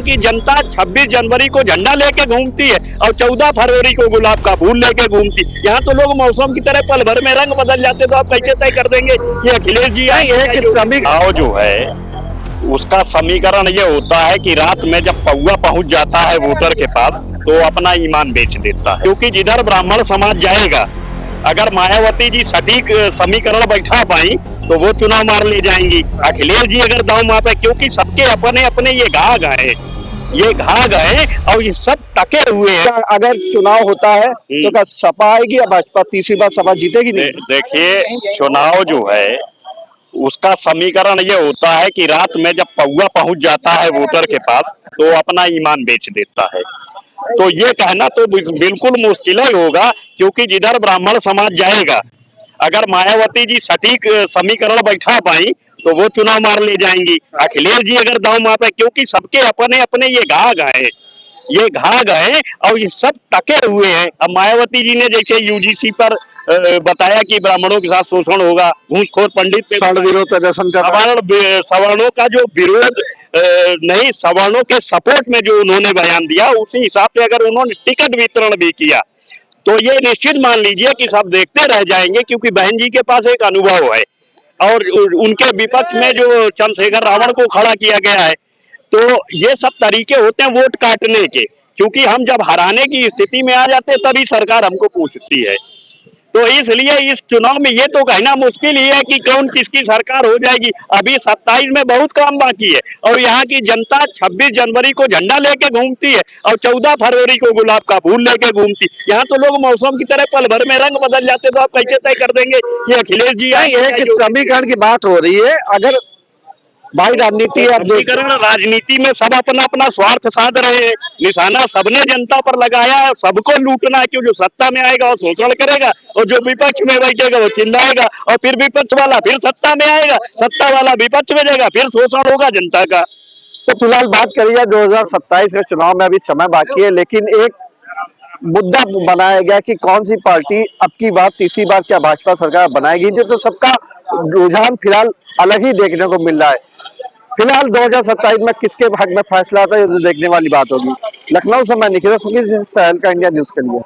यहाँ की जनता 26 जनवरी को झंडा लेके घूमती है और 14 फरवरी को गुलाब का फूल लेके घूमती। यहाँ तो लोग मौसम की तरह पल भर में रंग बदल जाते, तो आप कैसे तय कर देंगे कि अखिलेश जी आए कि श्रमिक जो है उसका समीकरण ये होता है कि रात में जब पौआ पहुंच जाता है वोटर के पास तो अपना ईमान बेच देता है, क्योंकि जिधर ब्राह्मण समाज जाएगा, अगर मायावती जी सटीक समीकरण बैठा पाई तो वो चुनाव मार ले जाएंगी। अखिलेश जी अगर दांव मापे, क्योंकि सबके अपने अपने ये घाघ है और ये सब टके हुए हैं। अगर चुनाव होता है तो क्या सपा आएगी या भाजपा तीसरी बार सपा जीतेगी? नहीं, देखिए चुनाव जो है उसका समीकरण ये होता है कि रात में जब पौआ पहुंच जाता है वोटर के पास तो अपना ईमान बेच देता है। तो ये कहना तो बिल्कुल मुश्किल ही होगा, क्योंकि जिधर ब्राह्मण समाज जाएगा, अगर मायावती जी सटीक समीकरण बैठा पाई तो वो चुनाव मार ले जाएंगी। अखिलेश जी अगर दांव मापे, क्योंकि सबके अपने अपने ये घाघ है और ये सब टके हुए हैं। अब मायावती जी ने जैसे यूजीसी पर बताया कि ब्राह्मणों के साथ शोषण होगा, घूसखोर पंडित पे विरोध प्रदर्शन कर सवर्णों का जो विरोध नहीं, सवर्णों के सपोर्ट में जो उन्होंने बयान दिया, उसी हिसाब से अगर उन्होंने टिकट वितरण भी किया तो ये निश्चित मान लीजिए कि सब देखते रह जाएंगे, क्योंकि बहन जी के पास एक अनुभव है और उनके विपक्ष में जो चंद्रशेखर रावण को खड़ा किया गया है। तो ये सब तरीके होते हैं वोट काटने के, क्योंकि हम जब हराने की स्थिति में आ जाते हैं तभी सरकार हमको पूछती है। तो इसलिए इस चुनाव में ये तो कहना मुश्किल ही है कि कौन किसकी सरकार हो जाएगी। अभी 27 में बहुत काम बाकी है और यहाँ की जनता 26 जनवरी को झंडा लेके घूमती है और 14 फरवरी को गुलाब का फूल लेके घूमती। यहाँ तो लोग मौसम की तरह पल भर में रंग बदल जाते, तो आप कैसे तय कर देंगे कि अखिलेश जी आए? समीकरण की बात हो रही है, अगर भाई राजनीति राजनीति में सब अपना अपना स्वार्थ साध रहे हैं, निशाना सबने जनता पर लगाया है, सबको लूटना है। क्यों, जो सत्ता में आएगा वो शोषण करेगा और जो विपक्ष में बैठेगा वो चिल्लाएगा और फिर विपक्ष वाला फिर सत्ता में आएगा, सत्ता वाला विपक्ष में जाएगा, फिर शोषण होगा जनता का। तो फिलहाल बात करिए 2027 में चुनाव में अभी समय बाकी है, लेकिन एक मुद्दा बनाया गया कि कौन सी पार्टी अब की बार तीसरी बार क्या भाजपा सरकार बनाएगी, जो तो सबका रुझान फिलहाल अलग ही देखने को मिल रहा है। फिलहाल 2027 में किसके भाग में फैसला आता है, ये देखने वाली बात होगी। लखनऊ से मैं निखिल सहल का इंडिया न्यूज के लिए।